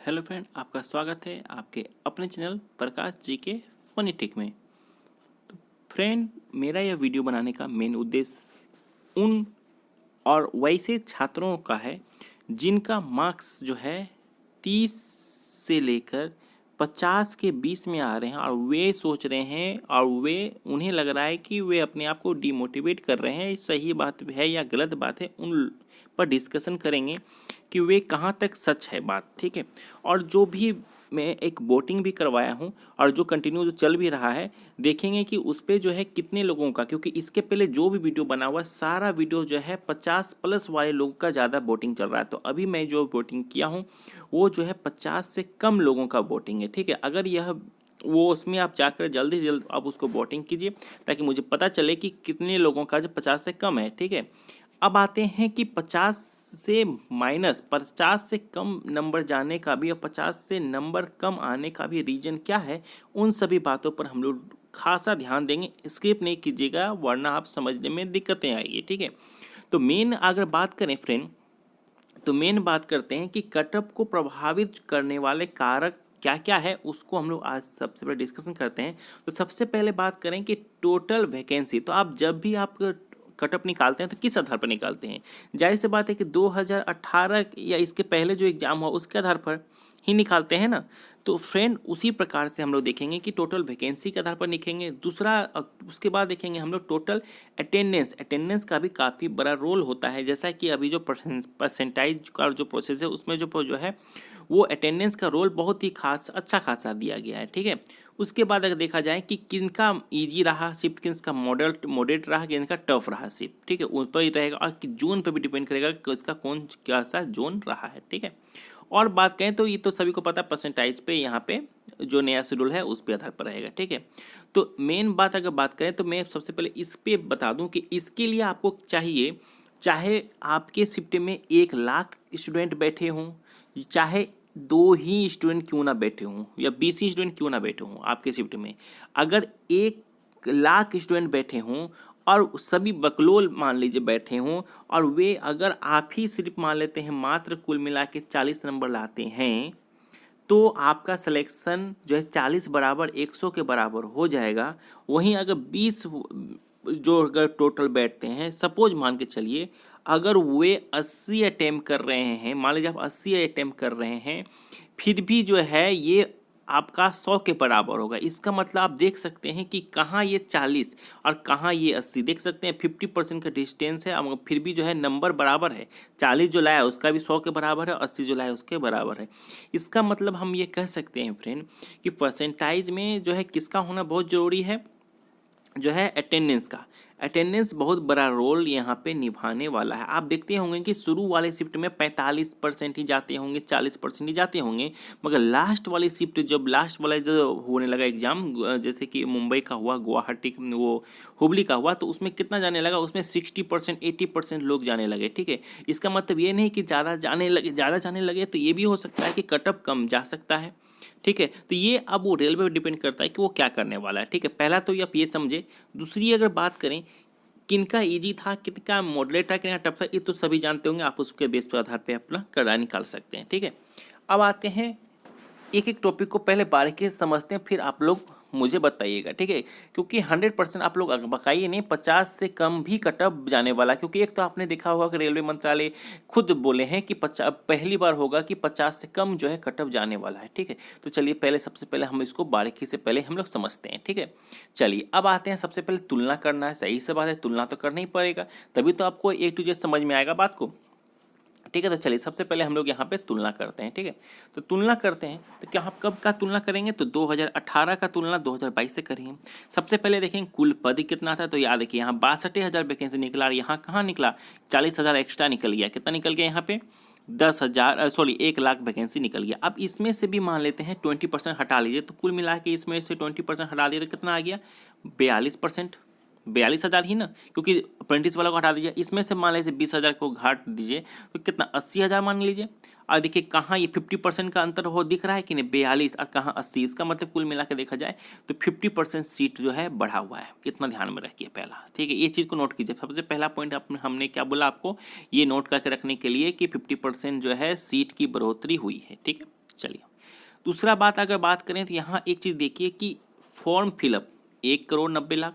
Hello friend, आपका स्वागत है आपके अपने चैनल प्रकाश जी के फनी टेक में। तो फ्रेंड, मेरा यह वीडियो बनाने का मेन उद्देश्य उन और वैसे छात्रों का है जिनका मार्क्स जो है 30 से लेकर 50 के बीच में आ रहे हैं और वे सोच रहे हैं और उन्हें लग रहा है कि वे अपने आप को डिमोटिवेट कर रहे हैं। सही बात है या गलत बात है, उन पर डिस्कशन करेंगे कि वे कहाँ तक सच है बात, ठीक है। और जो भी मैं एक वोटिंग भी करवाया हूँ और जो कंटिन्यू जो चल भी रहा है, देखेंगे कि उस पर जो है कितने लोगों का, क्योंकि इसके पहले जो भी वीडियो बना हुआ सारा वीडियो जो है 50+ वाले लोगों का ज़्यादा वोटिंग चल रहा है। तो अभी मैं जो वोटिंग किया हूँ वो जो है 50 से कम लोगों का वोटिंग है, ठीक है। अगर यह वो उसमें आप जाकर जल्दी से जल्द आप उसको वोटिंग कीजिए ताकि मुझे पता चले कि कितने लोगों का जो 50 से कम है, ठीक है। अब आते हैं कि 50 से माइनस 50 से कम नंबर जाने का भी और 50 से नंबर कम आने का भी रीजन क्या है। उन सभी बातों पर हम लोग खासा ध्यान देंगे, स्किप नहीं कीजिएगा वरना आप समझने में दिक्कतें आएगी, ठीक है। तो मेन अगर बात करें फ्रेंड, तो मेन बात करते हैं कि कटअप को प्रभावित करने वाले कारक क्या क्या है, उसको हम लोग आज सबसे पहले डिस्कशन करते हैं। तो सबसे पहले बात करें कि टोटल वैकेंसी। तो आप जब भी आप कटअप निकालते हैं तो किस आधार पर निकालते हैं? जाहिर सी बात है कि 2018 या इसके पहले जो एग्जाम हुआ उसके आधार पर ही निकालते हैं ना। तो फ्रेंड, उसी प्रकार से हम लोग देखेंगे कि टोटल वैकेंसी के आधार पर लिखेंगे। दूसरा उसके बाद देखेंगे हम लोग टोटल अटेंडेंस का भी काफ़ी बड़ा रोल होता है। जैसा कि अभी जो परसेंटाइज का जो प्रोसेस है उसमें जो है वो अटेंडेंस का रोल बहुत ही अच्छा खासा दिया गया है, ठीक है। उसके बाद अगर देखा जाए कि किनका इजी रहा शिफ्ट, किसका मॉडरेट रहा, किनका टफ रहा शिफ्ट, ठीक है, उन पर ही रहेगा। और कि जोन पर भी डिपेंड करेगा कि उसका कौन कैसा जोन रहा है, ठीक है। और बात करें तो ये तो सभी को पता है, परसेंटाइज पे यहाँ पे जो नया शेड्यूल है उस पे आधार पर रहेगा, ठीक है। तो मेन बात अगर बात करें तो मैं सबसे पहले इस पे बता दूं कि इसके लिए आपको चाहिए, चाहे आपके शिफ्ट में 1 लाख स्टूडेंट बैठे हों, चाहे 2 ही स्टूडेंट क्यों ना बैठे हों या 20 ही स्टूडेंट क्यों ना बैठे हों आपके शिफ्ट में, अगर 1 लाख स्टूडेंट बैठे हों और सभी बकलोल मान लीजिए बैठे हों और वे अगर आप ही सिर्फ मान लेते हैं मात्र कुल मिला के 40 नंबर लाते हैं, तो आपका सिलेक्शन जो है 40 बराबर 100 के बराबर हो जाएगा। वहीं अगर 20 जो अगर टोटल बैठते हैं, सपोज मान के चलिए अगर वे 80 अटेम्प्ट कर रहे हैं, मान लीजिए आप 80 अटेम्प्ट कर रहे हैं, फिर भी जो है ये आपका 100 के बराबर होगा। इसका मतलब आप देख सकते हैं कि कहाँ ये 40 और कहाँ ये 80, देख सकते हैं 50% का डिस्टेंस है। अब फिर भी जो है नंबर बराबर है, 40 जो लाया उसका भी 100 के बराबर है, 80 जो लाया उसके बराबर है। इसका मतलब हम ये कह सकते हैं फ्रेंड कि परसेंटाइज में जो है किसका होना बहुत ज़रूरी है, जो है अटेंडेंस का। अटेंडेंस बहुत बड़ा रोल यहाँ पे निभाने वाला है। आप देखते होंगे कि शुरू वाले शिफ्ट में 45% ही जाते होंगे, 40% ही जाते होंगे, मगर लास्ट वाली शिफ्ट जब लास्ट वाला जो होने लगा एग्जाम, जैसे कि मुंबई का हुआ, गुवाहाटी वो हुबली का हुआ, तो उसमें कितना जाने लगा, उसमें 60% 80% लोग जाने लगे, ठीक है। इसका मतलब ये नहीं कि ज़्यादा जाने लगे तो ये भी हो सकता है कि कटअप कम जा सकता है, ठीक है। तो ये अब वो रेलवे पर डिपेंड करता है कि वो क्या करने वाला है, ठीक है। पहला तो आप ये समझे। दूसरी अगर बात करें किनका इजी था, किनका मॉडरेट था, किनका टफ था, ये तो सभी जानते होंगे, आप उसके बेस पर आधार पे अपना करना निकाल सकते हैं, ठीक है। अब आते हैं एक एक टॉपिक को पहले बारीकी से समझते हैं, फिर आप लोग मुझे बताइएगा, ठीक है। क्योंकि 100% आप लोग बकाइए नहीं, 50 से कम भी कटअप जाने वाला। क्योंकि एक तो आपने देखा होगा कि रेलवे मंत्रालय खुद बोले हैं कि 50 पहली बार होगा कि 50 से कम जो है कटअप जाने वाला है, ठीक है। तो चलिए पहले सबसे पहले हम इसको बारीकी से पहले हम लोग समझते हैं, ठीक है। चलिए अब आते हैं, सबसे पहले तुलना करना है। सही से बात है, तुलना तो करना ही पड़ेगा, तभी तो आपको A to Z समझ में आएगा बात को, ठीक है। तो चलिए सबसे पहले हम लोग यहाँ पे तुलना करते हैं, ठीक है। तो तुलना करते हैं तो क्या हम कब का तुलना करेंगे, तो 2018 का तुलना 2022 से करेंगे। सबसे पहले देखेंगे कुल पद कितना था, तो याद देखिए यहाँ 62,000 वैकेंसी निकला और यहाँ कहाँ निकला, 40,000 एक्स्ट्रा निकल गया। कितना निकल गया यहाँ पे, 1 लाख वैकेंसी निकल गया। अब इसमें से भी मान लेते हैं 20% हटा लीजिए, तो कुल मिला के इसमें से 20% हटा दिए तो कितना आ गया, 42%, 42,000 ही ना, क्योंकि अप्रेंटिस वाला को हटा दीजिए। इसमें से मान लीजिए 20,000 को घाट दीजिए तो कितना, 80,000 मान लीजिए। और देखिए कहाँ ये 50% का अंतर हो दिख रहा है कि नहीं, 42 और कहाँ 80। इसका मतलब कुल मिला के देखा जाए तो 50% सीट जो है बढ़ा हुआ है। कितना ध्यान में रखिए पहला, ठीक है। ये चीज़ को नोट कीजिए, सबसे पहला पॉइंट हमने क्या बोला आपको, ये नोट करके रखने के लिए कि 50% जो है सीट की बढ़ोतरी हुई है, ठीक है। चलिए दूसरा बात अगर बात करें तो यहाँ एक चीज़ देखिए कि फॉर्म फिलअप 1,90,00,000,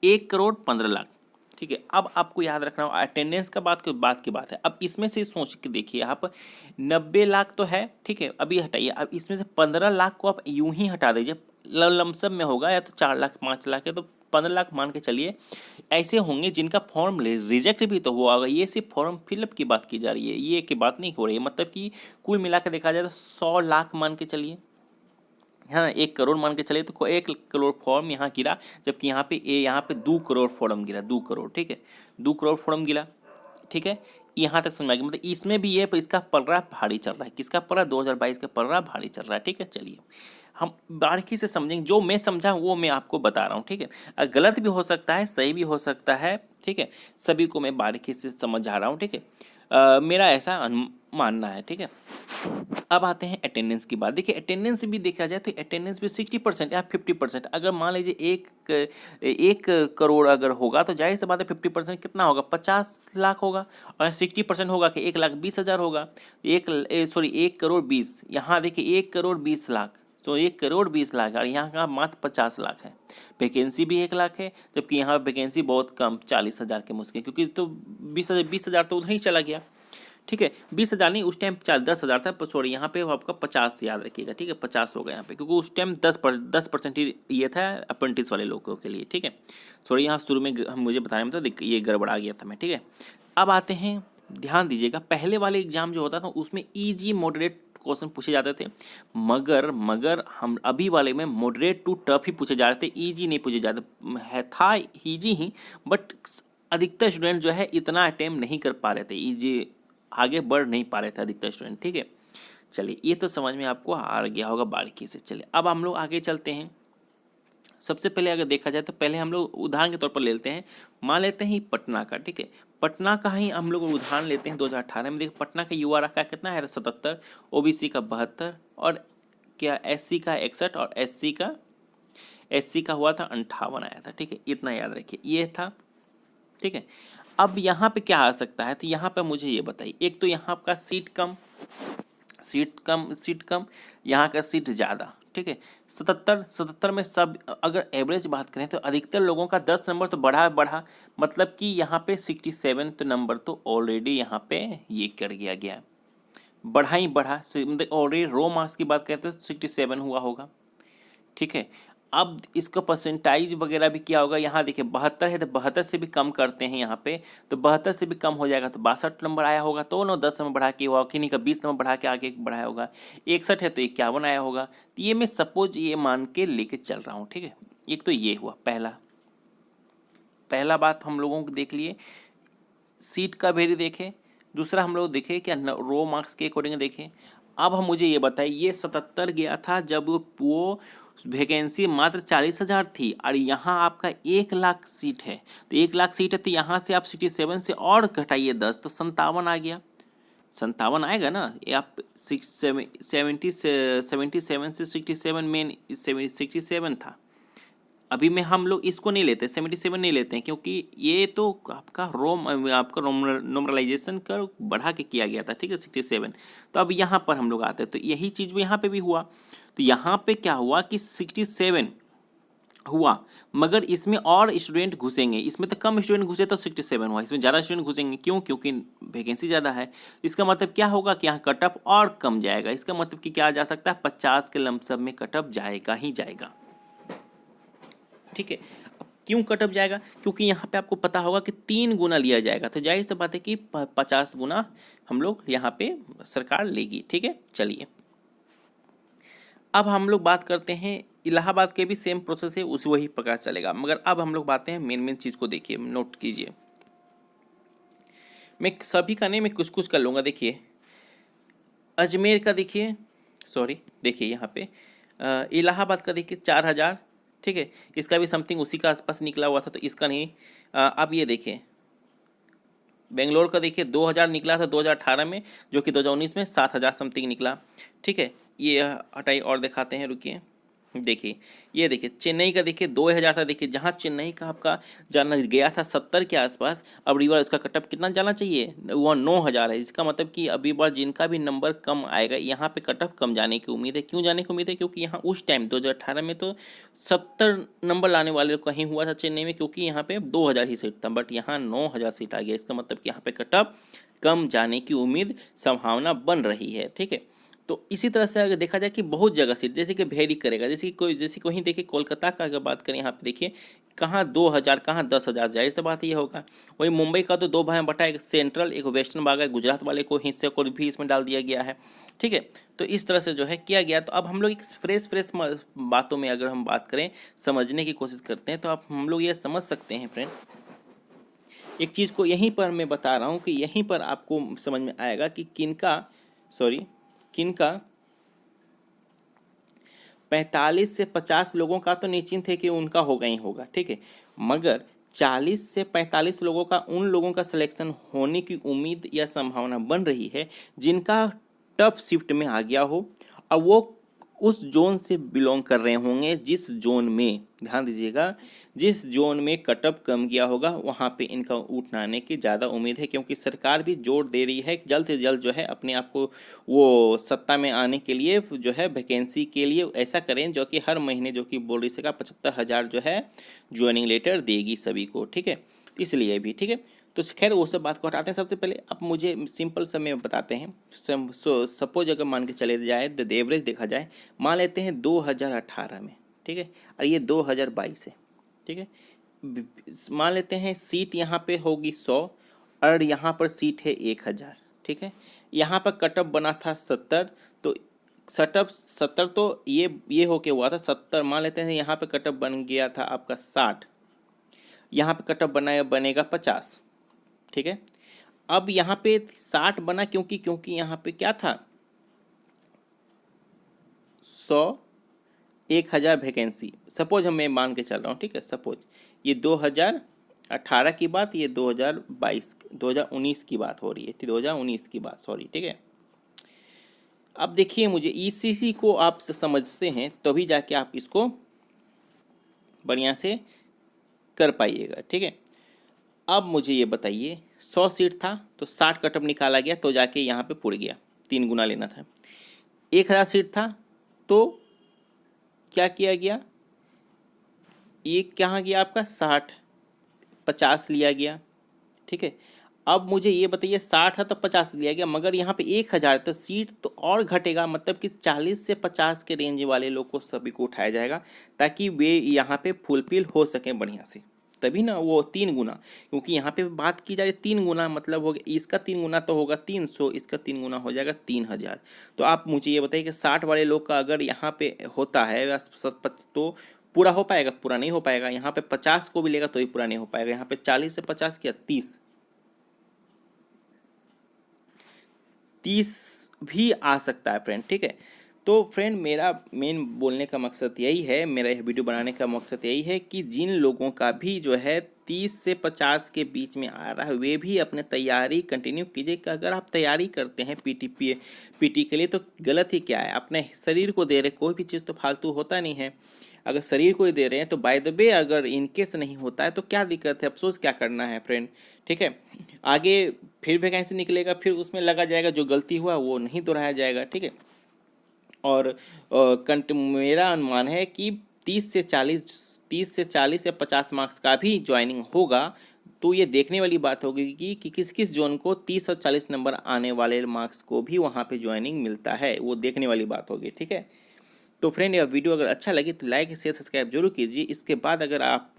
1,15,00,000। ठीक है, अब आपको याद रखना हो अटेंडेंस का बात की बात है। अब इसमें से सोच के देखिए आप 90,00,000 तो है, ठीक है, अभी हटाइए। अब इसमें से 15,00,000 को आप यूं ही हटा दीजिए, लमसम में होगा या तो 4,00,000 5,00,000 है तो 15,00,000 मान के चलिए। ऐसे होंगे जिनका फॉर्म रिजेक्ट भी तो हुआ होगा, ये सिर्फ फॉर्म फिलअप की बात की जा रही है, ये की बात नहीं हो रही है। मतलब कि कुल मिला के देखा जाए तो 100,00,000 मान के चलिए, हाँ 1 करोड़ मान के चलिए तो 1 करोड़ फॉर्म यहाँ गिरा, जबकि यहाँ पे 2 करोड़ फॉर्म गिरा, 2 करोड़, ठीक है, 2 करोड़ फॉर्म गिरा, ठीक है। यहाँ तक समझ में आ गया। मतलब इसमें भी ये इसका पलड़ा भारी चल रहा है, किसका पलड़ा, 2022 का पलड़ा भारी चल रहा है, ठीक है। चलिए हम बारीकी से समझेंगे, जो मैं समझा वो मैं आपको बता रहा हूँ, ठीक है। गलत भी हो सकता है, सही भी हो सकता है, ठीक है, सभी को मैं बारीकी से समझा रहा हूँ, ठीक है। मेरा ऐसा मानना है, ठीक है। अब आते हैं अटेंडेंस की बात। देखिए अटेंडेंस भी देखा जाए तो अटेंडेंस भी 60% या 50%, अगर मान लीजिए 1 करोड़ अगर होगा तो जाहिर सी बात है 50% कितना होगा, 50,00,000 होगा। और 60% होगा कि 1,20,000 होगा। 1 करोड़ 20, यहाँ देखिए 1,20,00,000, तो 1,20,00,000 और यहाँ का मात्र 50,00,000 है। वैकेंसी भी 1,00,000 है, जबकि यहाँ वैकेंसी बहुत कम 40,000 के मुश्किल, क्योंकि तो 20,000 तो उधर ही चला गया, ठीक है। 20,000 नहीं, उस टाइम 10,000 था, सॉरी यहाँ पे आपका 50 याद रखिएगा, ठीक है, 50 होगा यहाँ पे, क्योंकि उस टाइम 10% ही ये था अप्रेंटिस वाले लोगों के लिए, ठीक है। सॉरी यहाँ शुरू में हम मुझे बताने में तो ये गड़बड़ा गया था मैं, ठीक है। अब आते हैं, ध्यान दीजिएगा, पहले वाले एग्जाम जो होता था उसमें ईजी मॉडरेट क्वेश्चन पूछे जाते थे, मगर हम अभी वाले में मॉडरेट टू टफ ही पूछे जा रहे थे, ईजी नहीं पूछे जाते है, था ईजी ही, बट अधिकतर स्टूडेंट जो है इतना अटेम्प्ट नहीं कर पा रहे थे, ईजी आगे बढ़ नहीं पा रहे थे अधिकतर स्टूडेंट, ठीक है। चलिए ये तो समझ में आपको आ गया होगा बारीकी से। चलिए अब हम लोग आगे चलते हैं। सबसे पहले अगर देखा जाए तो पहले हम लोग उदाहरण के तौर पर लेते हैं, मान लेते हैं पटना का, ठीक है। पटना का ही हम लोग उदाहरण लेते हैं 2018 में। देखिए पटना का युवा रखा कितना है, 77, ओबीसी का 72, और क्या एससी का 61, और एससी का हुआ था 58 आया था, ठीक है। इतना याद रखिए, ये था, ठीक है। अब यहाँ पे क्या आ सकता है, तो यहाँ पे मुझे ये बताइए, एक तो यहाँ का सीट कम, यहाँ का सीट ज़्यादा, ठीक है। 77 में सब अगर एवरेज बात करें तो अधिकतर लोगों का 10 नंबर तो बढ़ा, मतलब कि यहाँ पे 67 तो नंबर तो ऑलरेडी यहाँ पे ये कर गया, बढ़ा ही बढ़ा, मतलब ऑलरेडी रो मार्क्स की बात करते तो 67 हुआ होगा, ठीक है। अब इसका परसेंटाइज वगैरह भी क्या होगा, यहाँ देखिए 72 है तो 72 से भी कम करते हैं यहाँ पे, तो 72 से भी कम हो जाएगा तो 62 नंबर आया होगा, तो ना 10 नंबर बढ़ा के हुआ, किन्हीं का 20 नंबर बढ़ा के आगे बढ़ाया होगा। 61 है तो 51 आया होगा। तो ये मैं सपोज ये मान के लेके चल रहा हूँ, ठीक है। एक तो ये हुआ पहला बात हम लोगों को देख लिए, सीट का वेरी देखे। दूसरा हम लोग देखे क्या, रो मार्क्स के अकॉर्डिंग देखे। अब हम मुझे ये बताइए, ये 77 गया था जब वो वैकेंसी मात्र 40,000 थी, और यहाँ आपका 1,00,000 सीट है, तो 1,00,000 सीट है तो यहाँ से आप 67 से और घटाइए 10, तो 57 आ गया, 57 आएगा ना। ये आप 77 से 67 मेन 67 था। अभी में हम लोग इसको नहीं लेते, 77 नहीं लेते हैं, क्योंकि ये तो आपका नॉर्मलाइजेशन कर बढ़ा के किया गया था, ठीक है, 67। तो अब यहाँ पर हम लोग आते हैं तो यही चीज़ भी यहाँ पे भी हुआ। तो यहाँ पे क्या हुआ कि 67 हुआ, मगर इसमें और स्टूडेंट घुसेंगे, इसमें तो कम स्टूडेंट घुसे तो 67 हुआ, इसमें ज़्यादा स्टूडेंट घुसेंगे, क्यों, क्योंकि वैकेंसी ज़्यादा है। इसका मतलब क्या होगा कि यहाँ कट ऑफ और कम जाएगा। इसका मतलब कि क्या जा सकता है, 50 के लमसम में कट ऑफ जाएगा ही जाएगा, ठीक है। अब क्यों कट ऑफ जाएगा, क्योंकि यहाँ पे आपको पता होगा कि 3 गुना लिया जाएगा, तो जाहिर सी बात है कि 50 गुना हम लोग यहाँ पे सरकार लेगी, ठीक है। चलिए अब हम लोग बात करते हैं, इलाहाबाद के भी सेम प्रोसेस है, उस वही प्रकार चलेगा, मगर अब हम लोग बातें हैं मेन चीज़ को देखिए, नोट कीजिए। मैं सभी का नहीं, मैं कुछ कुछ कर लूँगा। देखिए अजमेर का देखिए, सॉरी देखिए यहाँ पे इलाहाबाद का देखिए 4,000, ठीक है। इसका भी समथिंग उसी का आसपास निकला हुआ था, तो इसका नहीं। अब ये देखिए बेंगलोर का देखिए 2,000 निकला था 2018 में, जो कि 2019 में 7,000 समथिंग निकला, ठीक है। ये हटाई और दिखाते हैं, रुकिए। देखिए, ये देखिए चेन्नई का देखिए 2000 था। देखिए जहाँ चेन्नई का आपका जाना गया था 70 के आसपास, अब अगली बार उसका कटअप कितना जाना चाहिए, वो 9000 है। इसका मतलब कि अगली बार जिनका भी नंबर कम आएगा यहाँ पे कटअप कम जाने की उम्मीद है। क्यों जाने की उम्मीद है? क्योंकि यहाँ उस टाइम 2018 में तो 70 नंबर लाने वाले कहीं हुआ था चेन्नई में, क्योंकि यहाँ पे 2000 ही सीट था, बट यहाँ 9000 सीट आ गया। इसका मतलब कि यहाँ पे कटअप कम जाने की उम्मीद, संभावना बन रही है। ठीक है, तो इसी तरह से अगर देखा जाए कि बहुत जगह सीट जैसे कि वेरी करेगा, जैसे कहीं देखिए कोलकाता का अगर बात करें, यहाँ पे देखिए कहाँ 2000 कहाँ 10,000, जाहिर सी बात ये होगा। वही मुंबई का तो दो भाग बटा, एक सेंट्रल एक वेस्टर्न भाग है, गुजरात वाले को हिस्से को भी इसमें डाल दिया गया है। ठीक है, तो इस तरह से जो है किया गया। तो अब हम लोग एक फ्रेश बातों में अगर हम बात करें, समझने की कोशिश करते हैं, तो अब हम लोग ये समझ सकते हैं फ्रेंड, एक चीज़ को यहीं पर मैं बता रहा हूँ कि यहीं पर आपको समझ में आएगा कि किनका 45 से 50 लोगों का तो निश्चिंत है कि उनका होगा ही होगा। ठीक है, मगर 40 से 45 लोगों का, उन लोगों का सिलेक्शन होने की उम्मीद या संभावना बन रही है जिनका टफ शिफ्ट में आ गया हो। अब वो उस जोन से बिलोंग कर रहे होंगे जिस जोन में, ध्यान दीजिएगा, जिस जोन में कटअप कम गया होगा वहाँ पे इनका उठाने की ज़्यादा उम्मीद है, क्योंकि सरकार भी जोर दे रही है कि जल्द से जल्द जो है अपने आप को वो सत्ता में आने के लिए जो है वैकेंसी के लिए ऐसा करें जो कि हर महीने जो कि बोल रही सका 75,000 जो है ज्वाइनिंग लेटर देगी सभी को। ठीक है, इसलिए भी ठीक है। तो खैर वो सब बात को हटाते हैं। सबसे पहले अब मुझे सिंपल सा में बताते हैं। सपोज अगर मान के चले जाए तो एवरेज देखा जाए, मान लेते हैं 2018 में, ठीक है, और ये 2022 है। ठीक है, मान लेते हैं सीट यहाँ पे होगी 100 और यहाँ पर सीट है 1000। ठीक है, यहाँ पर कटअप बना था 70, तो सटअप 70 तो ये होके हुआ था 70। मान लेते हैं यहाँ पे कटअप बन गया था आपका 60, यहाँ पे कटअप बनेगा 50। ठीक है, अब यहाँ पे 60 बना क्योंकि यहाँ पे क्या था 100 1000 वैकेंसी। सपोज हम मैं मान के चल रहा हूँ। ठीक है, सपोज ये 2018 की बात, ये 2019 की बात हो रही है, 2019 की बात, सॉरी। ठीक है, अब देखिए मुझे ईसीसी को आप समझते हैं तभी जाके आप इसको बढ़िया से कर पाइएगा। ठीक है, अब मुझे ये बताइए 100 सीट था तो 60 कटअप निकाला गया तो जाके यहाँ पे पुड़ गया, 3 गुना लेना था। 1000 सीट था तो क्या किया गया, ये कहाँ गया आपका 60, 50 लिया गया। ठीक है, अब मुझे ये बताइए 60 है तो 50 लिया गया, मगर यहाँ पे 1000 तो सीट तो और घटेगा, मतलब कि 40 से 50 के रेंज वाले लोग को सभी को उठाया जाएगा ताकि वे यहाँ पे फुलफिल हो सकें बढ़िया से, तभी ना वो 3 गुना। क्योंकि यहाँ पे बात की जा रही 3 गुना, मतलब हो गया इसका 3 गुना तो होगा 300, इसका 3 गुना हो जाएगा 3000। तो आप मुझे ये बताइए कि 60 वाले लोग का अगर यहाँ पे होता है तो पूरा हो पाएगा? पूरा नहीं हो पाएगा। यहाँ पे 50 को भी लेगा तो ही पूरा नहीं हो पाएगा। यहाँ पे 40 से 50 क्या 30 भी आ सकता है फ्रेंड। ठीक है, तो फ्रेंड मेरा मेन बोलने का मकसद यही है, मेरा यह वीडियो बनाने का मकसद यही है कि जिन लोगों का भी जो है 30 से 50 के बीच में आ रहा है वे भी अपने तैयारी कंटिन्यू कीजिए। कि अगर आप तैयारी करते हैं पीटी के लिए तो गलत ही क्या है, अपने शरीर को दे रहे, कोई भी चीज़ तो फालतू होता नहीं है। अगर शरीर को ही दे रहे हैं तो बाय द वे अगर इनकेस नहीं होता है तो क्या दिक्कत है, अफसोस क्या करना है फ्रेंड। ठीक है, आगे फिर वैकेंसी निकलेगा, फिर उसमें लगा जाएगा, जो गलती हुआ वो नहीं दोहराया जाएगा। ठीक है, और मेरा अनुमान है कि 30 से 40 या 50 मार्क्स का भी ज्वाइनिंग होगा। तो ये देखने वाली बात होगी कि किस किस जोन को 30 और 40 नंबर आने वाले मार्क्स को भी वहाँ पे ज्वाइनिंग मिलता है, वो देखने वाली बात होगी। ठीक है, तो फ्रेंड यह वीडियो अगर अच्छा लगे तो लाइक शेयर सब्सक्राइब जरूर कीजिए। इसके बाद अगर आप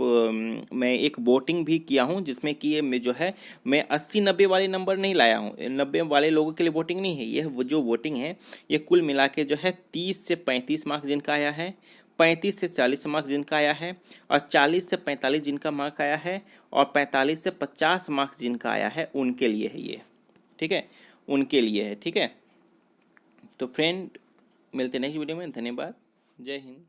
मैं एक वोटिंग भी किया हूँ जिसमें कि ये मैं जो है मैं 80-90 वाले नंबर नहीं लाया हूँ, 90 वाले लोगों के लिए वोटिंग नहीं है। यह जो वोटिंग है ये कुल मिला के जो है 30 से 35 मार्क्स जिनका आया है, 35 से 40 मार्क्स जिनका आया है, और 40 से 45 जिनका मार्क आया है, और 45 से 50 मार्क्स जिनका आया है उनके लिए है ये। ठीक है, उनके लिए है। ठीक है, तो फ्रेंड मिलते हैं नेक्स्ट वीडियो में। धन्यवाद, जय हिंद।